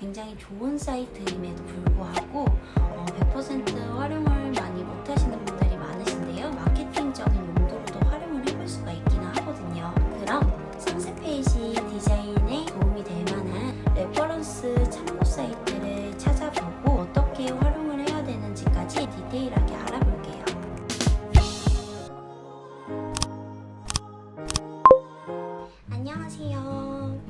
굉장히 좋은 사이트임에도 불구하고 100% 활용을 많이 못하시는 분들이 많으신데요. 마케팅적인 용도로도 활용을 해볼 수가 있기는 하거든요. 그럼 상세 페이지 디자인에 도움이 될 만한 레퍼런스 참고 사이트를 찾아보고 어떻게 활용을 해야 되는지까지 디테일하게 알아볼게요. 안녕하세요.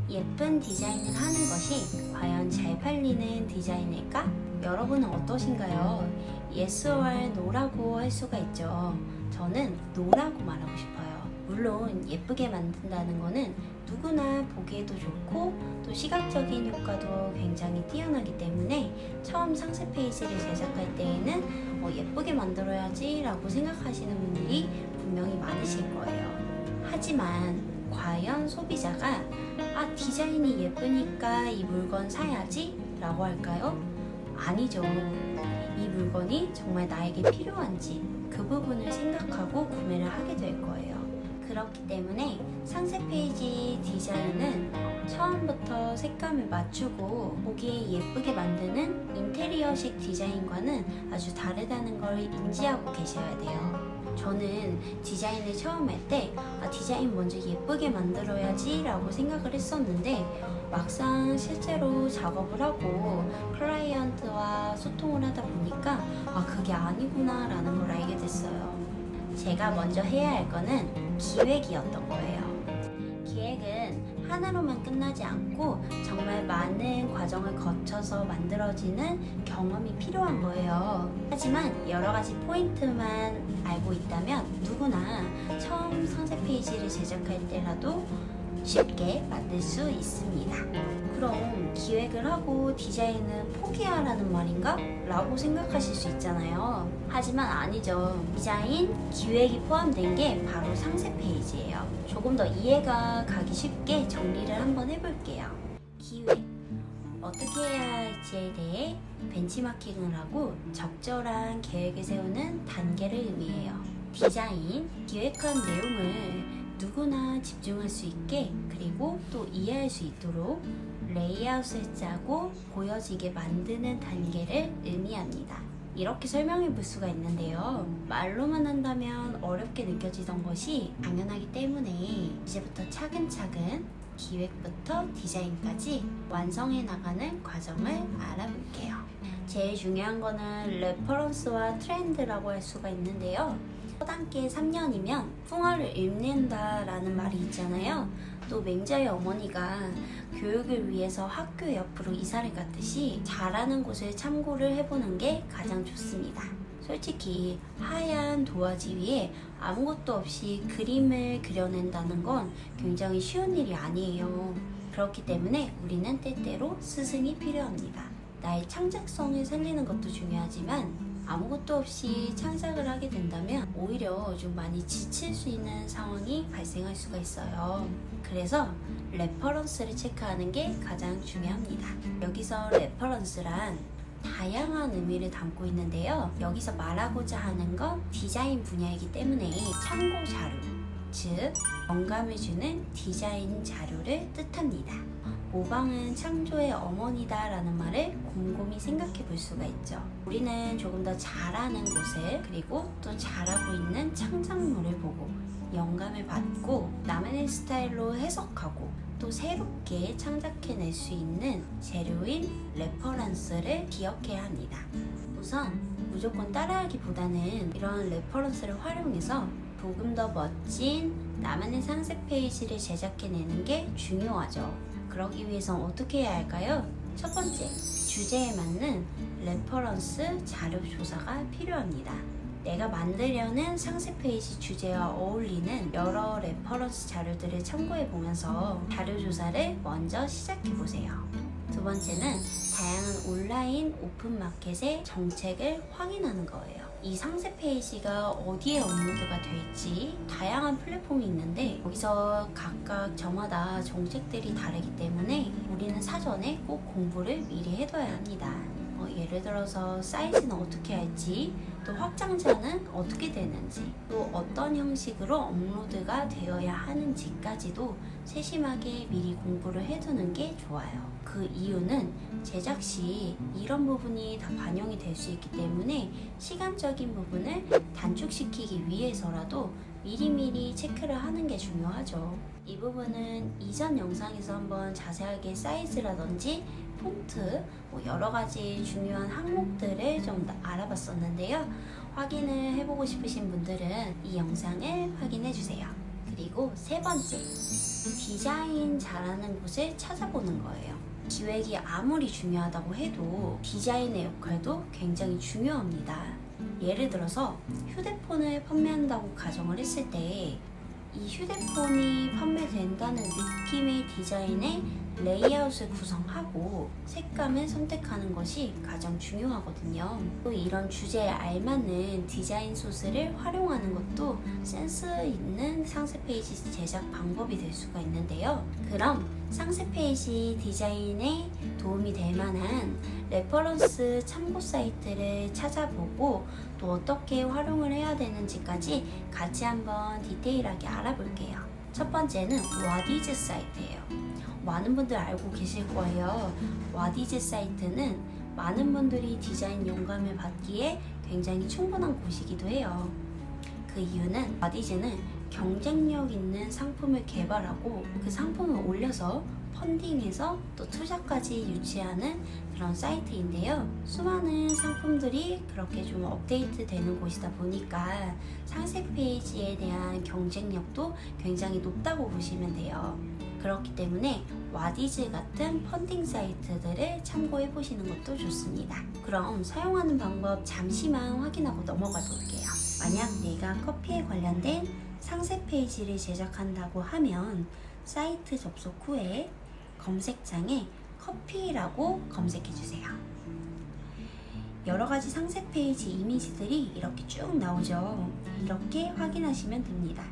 예쁜 디자인을 하는 것이 과연 잘 팔리는 디자인일까? 여러분은 어떠신가요? Yes or No라고 할 수가 있죠. 저는 No라고 말하고 싶어요. 물론 예쁘게 만든다는 거는 누구나 보기에도 좋고 또 시각적인 효과도 굉장히 뛰어나기 때문에 처음 상세 페이지를 제작할 때에는 예쁘게 만들어야지 라고 생각하시는 분들이 분명히 많으실 거예요. 하지만 과연 소비자가 디자인이 예쁘니까 이 물건 사야지 라고 할까요? 아니죠. 이 물건이 정말 나에게 필요한지 그 부분을 생각하고 구매를 하게 될 거예요. 그렇기 때문에 상세 페이지 디자인은 처음부터 색감을 맞추고 보기에 예쁘게 만드는 인테리어식 디자인과는 아주 다르다는 걸 인지하고 계셔야 돼요. 저는 디자인을 처음 할 때 디자인 먼저 예쁘게 만들어야지 라고 생각을 했었는데 막상 실제로 작업을 하고 클라이언트와 소통을 하다 보니까 그게 아니구나 라는 걸 알게 됐어요. 제가 먼저 해야 할 거는 기획이었던 거예요. 기획은 하나로만 끝나지 않고 정말 많은 과정을 거쳐서 만들어지는 경험이 필요한 거예요. 하지만 여러 가지 포인트만 알고 있다면 누구나 처음 상세 페이지를 제작할 때라도 쉽게 만들 수 있습니다. 그럼 기획을 하고 디자인은 포기하라는 말인가? 라고 생각하실 수 있잖아요. 하지만 아니죠. 디자인, 기획이 포함된 게 바로 상세 페이지예요. 조금 더 이해가 가기 쉽게 정리를 한번 해볼게요. 기획. 어떻게 해야 할지에 대해 벤치마킹을 하고 적절한 계획을 세우는 단계를 의미해요. 디자인, 기획한 내용을 누구나 집중할 수 있게 그리고 또 이해할 수 있도록 레이아웃을 짜고 보여지게 만드는 단계를 의미합니다. 이렇게 설명해 볼 수가 있는데요. 말로만 한다면 어렵게 느껴지던 것이 당연하기 때문에 이제부터 차근차근 기획부터 디자인까지 완성해 나가는 과정을 알아볼게요. 제일 중요한 거는 레퍼런스와 트렌드라고 할 수가 있는데요. 초단기 3년이면 풍어를 읽는다라는 말이 있잖아요. 또 맹자의 어머니가 교육을 위해서 학교 옆으로 이사를 갔듯이 잘하는 곳을 참고를 해보는 게 가장 좋습니다. 솔직히 하얀 도화지 위에 아무것도 없이 그림을 그려낸다는 건 굉장히 쉬운 일이 아니에요. 그렇기 때문에 우리는 때때로 스승이 필요합니다. 나의 창작성을 살리는 것도 중요하지만 아무것도 없이 창작을 하게 된다면 오히려 좀 많이 지칠 수 있는 상황이 발생할 수가 있어요. 그래서 레퍼런스를 체크하는 게 가장 중요합니다. 여기서 레퍼런스란 다양한 의미를 담고 있는데요. 여기서 말하고자 하는 건 디자인 분야이기 때문에 참고 자료, 즉 영감을 주는 디자인 자료를 뜻합니다. 모방은 창조의 어머니다 라는 말을 곰곰이 생각해 볼 수가 있죠. 우리는 조금 더 잘하는 곳을 그리고 또 잘하고 있는 창작물을 보고 영감을 받고 나만의 스타일로 해석하고 또 새롭게 창작해낼 수 있는 재료인 레퍼런스를 기억해야 합니다. 우선 무조건 따라하기보다는 이런 레퍼런스를 활용해서 조금 더 멋진 나만의 상세 페이지를 제작해내는 게 중요하죠. 그러기 위해선 어떻게 해야 할까요? 첫 번째, 주제에 맞는 레퍼런스 자료 조사가 필요합니다. 내가 만들려는 상세 페이지 주제와 어울리는 여러 레퍼런스 자료들을 참고해 보면서 자료 조사를 먼저 시작해 보세요. 두 번째는 다양한 온라인 오픈마켓의 정책을 확인하는 거예요. 이 상세 페이지가 어디에 업로드가 될지 다양한 플랫폼이 있는데 여기서 각각 저마다 정책들이 다르기 때문에 우리는 사전에 꼭 공부를 미리 해둬야 합니다. 예를 들어서 사이즈는 어떻게 할지, 또 확장자는 어떻게 되는지, 또 어떤 형식으로 업로드가 되어야 하는지까지도 세심하게 미리 공부를 해두는 게 좋아요. 그 이유는 제작 시 이런 부분이 다 반영이 될 수 있기 때문에 시간적인 부분을 단축시키기 위해서라도 미리미리 체크를 하는 게 중요하죠. 이 부분은 이전 영상에서 한번 자세하게 사이즈라든지 폰트, 여러 가지 중요한 항목들을 좀 알아봤었는데요. 확인을 해보고 싶으신 분들은 이 영상을 확인해 주세요. 그리고 세 번째, 디자인 잘하는 곳을 찾아보는 거예요. 기획이 아무리 중요하다고 해도 디자인의 역할도 굉장히 중요합니다. 예를 들어서 휴대폰을 판매한다고 가정을 했을 때 이 휴대폰이 판매된다는 느낌의 디자인의 레이아웃을 구성하고 색감을 선택하는 것이 가장 중요하거든요. 또 이런 주제에 알맞는 디자인 소스를 활용하는 것도 센스 있는 상세 페이지 제작 방법이 될 수가 있는데요. 그럼 상세 페이지 디자인에 도움이 될 만한 레퍼런스 참고 사이트를 찾아보고 또 어떻게 활용을 해야 되는지까지 같이 한번 디테일하게 알아볼게요. 첫 번째는 와디즈 사이트예요. 많은 분들 알고 계실 거예요. 와디즈 사이트는 많은 분들이 디자인 영감을 받기에 굉장히 충분한 곳이기도 해요. 그 이유는 와디즈는 경쟁력 있는 상품을 개발하고 그 상품을 올려서 펀딩해서 또 투자까지 유치하는 그런 사이트인데요. 수많은 상품들이 그렇게 좀 업데이트 되는 곳이다 보니까 상세 페이지에 대한 경쟁력도 굉장히 높다고 보시면 돼요. 그렇기 때문에 와디즈 같은 펀딩 사이트들을 참고해 보시는 것도 좋습니다. 그럼 사용하는 방법 잠시만 확인하고 넘어가 볼게요. 만약 내가 커피에 관련된 상세 페이지를 제작한다고 하면 사이트 접속 후에 검색창에 커피라고 검색해 주세요. 여러 가지 상세 페이지 이미지들이 이렇게 쭉 나오죠. 이렇게 확인하시면 됩니다.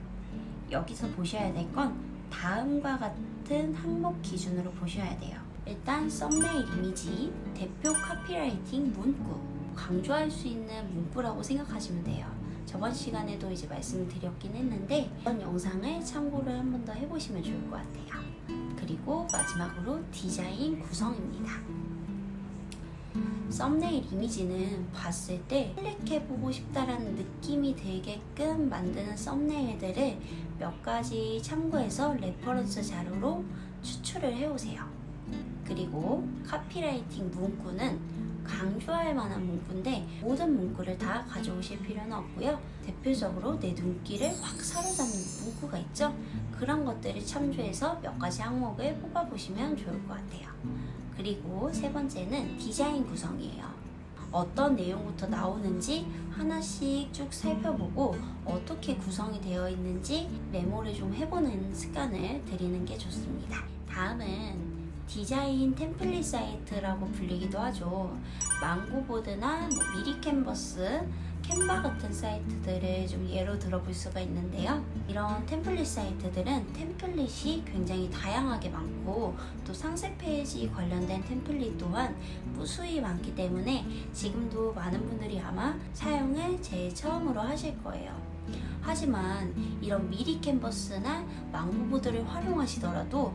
여기서 보셔야 될 건 다음과 같은 항목 기준으로 보셔야 돼요. 일단 썸네일 이미지, 대표 카피라이팅 문구, 강조할 수 있는 문구라고 생각하시면 돼요. 저번 시간에도 이제 말씀을 드렸긴 했는데 이번 영상을 참고를 한 번 더 해보시면 좋을 것 같아요. 그리고 마지막으로 디자인 구성입니다. 썸네일 이미지는 봤을 때 클릭해보고 싶다라는 느낌이 들게끔 만드는 썸네일들을 몇 가지 참고해서 레퍼런스 자료로 추출을 해오세요. 그리고 카피라이팅 문구는 강조할 만한 문구인데 모든 문구를 다 가져오실 필요는 없고요. 대표적으로 내 눈길을 확 사로잡는 문구가 있죠? 그런 것들을 참조해서 몇 가지 항목을 뽑아보시면 좋을 것 같아요. 그리고 세 번째는 디자인 구성이에요. 어떤 내용부터 나오는지 하나씩 쭉 살펴보고 어떻게 구성이 되어 있는지 메모를 좀 해보는 습관을 들이는 게 좋습니다. 다음은 디자인 템플릿 사이트라고 불리기도 하죠. 망고보드나 미리 캔버스, 캔바 같은 사이트들을 좀 예로 들어볼 수가 있는데요. 이런 템플릿 사이트들은 템플릿이 굉장히 다양하게 많고 또 상세 페이지 관련된 템플릿 또한 무수히 많기 때문에 지금도 많은 분들이 아마 사용을 제일 처음으로 하실 거예요. 하지만 이런 미리 캔버스나 망고보드를 활용하시더라도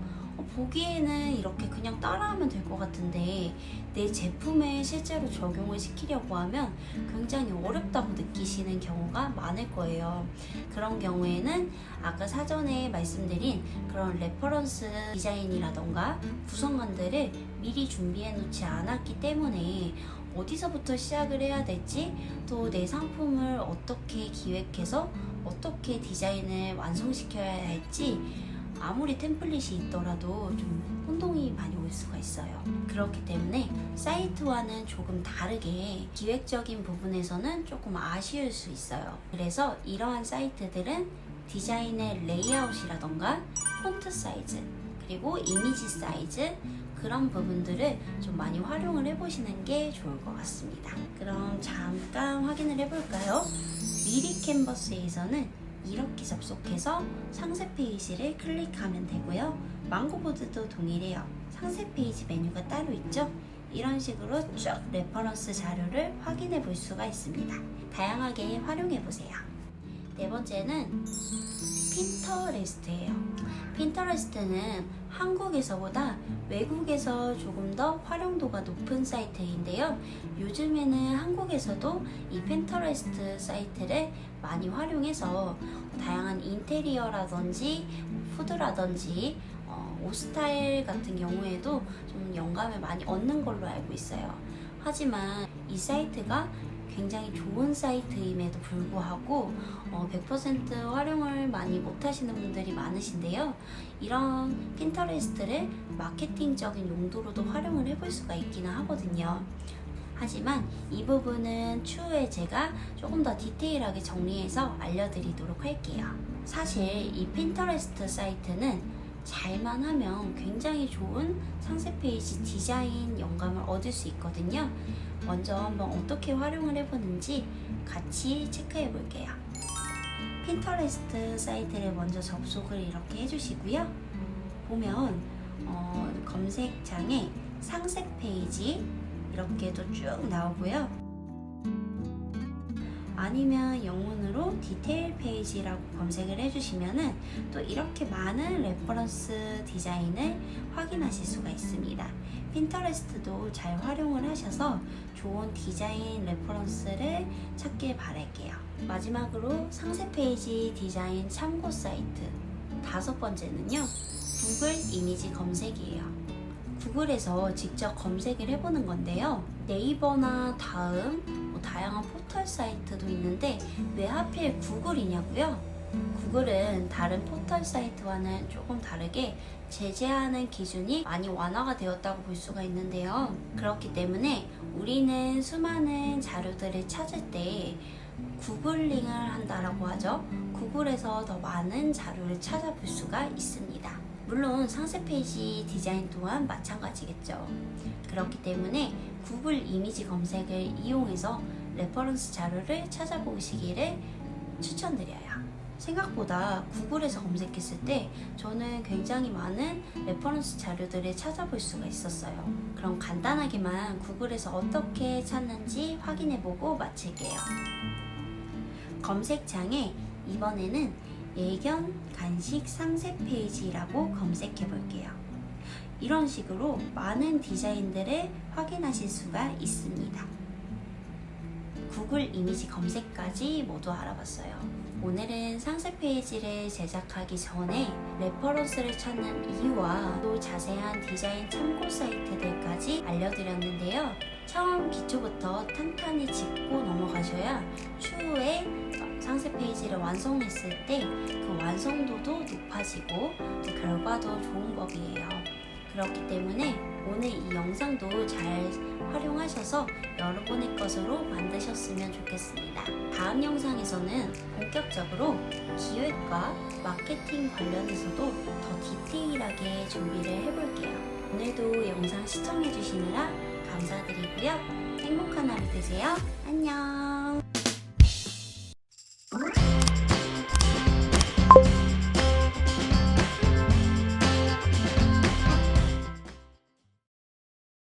보기에는 이렇게 그냥 따라하면 될 것 같은데 내 제품에 실제로 적용을 시키려고 하면 굉장히 어렵다고 느끼시는 경우가 많을 거예요. 그런 경우에는 아까 사전에 말씀드린 그런 레퍼런스 디자인이라던가 구성안들을 미리 준비해 놓지 않았기 때문에 어디서부터 시작을 해야 될지 또 내 상품을 어떻게 기획해서 어떻게 디자인을 완성시켜야 할지 아무리 템플릿이 있더라도 좀 혼동이 많이 올 수가 있어요. 그렇기 때문에 사이트와는 조금 다르게 기획적인 부분에서는 조금 아쉬울 수 있어요. 그래서 이러한 사이트들은 디자인의 레이아웃이라던가 폰트 사이즈 그리고 이미지 사이즈 그런 부분들을 좀 많이 활용을 해보시는 게 좋을 것 같습니다. 그럼 잠깐 확인을 해볼까요? 미리 캔버스에서는 이렇게 접속해서 상세 페이지를 클릭하면 되고요. 망고보드도 동일해요. 상세 페이지 메뉴가 따로 있죠? 이런 식으로 쭉 레퍼런스 자료를 확인해 볼 수가 있습니다. 다양하게 활용해 보세요. 네 번째는 핀터레스트예요. 핀터레스트는 한국에서보다 외국에서 조금 더 활용도가 높은 사이트인데요. 요즘에는 한국에서도 이 핀터레스트 사이트를 많이 활용해서 다양한 인테리어라든지 푸드라든지 옷 스타일 같은 경우에도 좀 영감을 많이 얻는 걸로 알고 있어요. 하지만 이 사이트가 굉장히 좋은 사이트임에도 불구하고 100% 활용을 많이 못하시는 분들이 많으신데요. 이런 핀터레스트를 마케팅적인 용도로도 활용을 해볼 수가 있기는 하거든요. 하지만 이 부분은 추후에 제가 조금 더 디테일하게 정리해서 알려드리도록 할게요. 사실 이 핀터레스트 사이트는 잘만 하면 굉장히 좋은 상세 페이지 디자인 영감을 얻을 수 있거든요. 먼저 한번 어떻게 활용을 해보는지 같이 체크해 볼게요. 핀터레스트 사이트를 먼저 접속을 이렇게 해주시고요. 보면 검색창에 상세 페이지 이렇게도 쭉 나오고요. 아니면 영문으로 디테일 페이지라고 검색을 해주시면은 또 이렇게 많은 레퍼런스 디자인을 확인하실 수가 있습니다. 핀터레스트도 잘 활용을 하셔서 좋은 디자인 레퍼런스를 찾길 바랄게요. 마지막으로 상세 페이지 디자인 참고 사이트 다섯 번째는요, 구글 이미지 검색이에요. 구글에서 직접 검색을 해보는 건데요. 네이버나 다음, 다양한 포털 사이트도 있는데 왜 하필 구글이냐고요? 구글은 다른 포털 사이트와는 조금 다르게 제재하는 기준이 많이 완화가 되었다고 볼 수가 있는데요. 그렇기 때문에 우리는 수많은 자료들을 찾을 때 구글링을 한다라고 하죠. 구글에서 더 많은 자료를 찾아볼 수가 있습니다. 물론 상세 페이지 디자인 또한 마찬가지겠죠. 그렇기 때문에 구글 이미지 검색을 이용해서 레퍼런스 자료를 찾아보시기를 추천드려요. 생각보다 구글에서 검색했을 때 저는 굉장히 많은 레퍼런스 자료들을 찾아볼 수가 있었어요. 그럼 간단하게만 구글에서 어떻게 찾는지 확인해보고 마칠게요. 검색창에 이번에는 예견 간식 상세 페이지라고 검색해 볼게요. 이런 식으로 많은 디자인들을 확인하실 수가 있습니다. 구글 이미지 검색까지 모두 알아봤어요. 오늘은 상세 페이지를 제작하기 전에 레퍼런스를 찾는 이유와 또 자세한 디자인 참고 사이트들까지 알려드렸는데요. 처음 기초부터 탄탄히 짚고 넘어가셔야 추후에 상세 페이지를 완성했을 때 그 완성도도 높아지고 결과도 좋은 법이에요. 그렇기 때문에 오늘 이 영상도 잘 활용하셔서 여러분의 것으로 만드셨으면 좋겠습니다. 다음 영상에서는 본격적으로 기획과 마케팅 관련해서도 더 디테일하게 준비를 해볼게요. 오늘도 영상 시청해주시느라 감사드리고요. 행복한 하루 되세요. 안녕.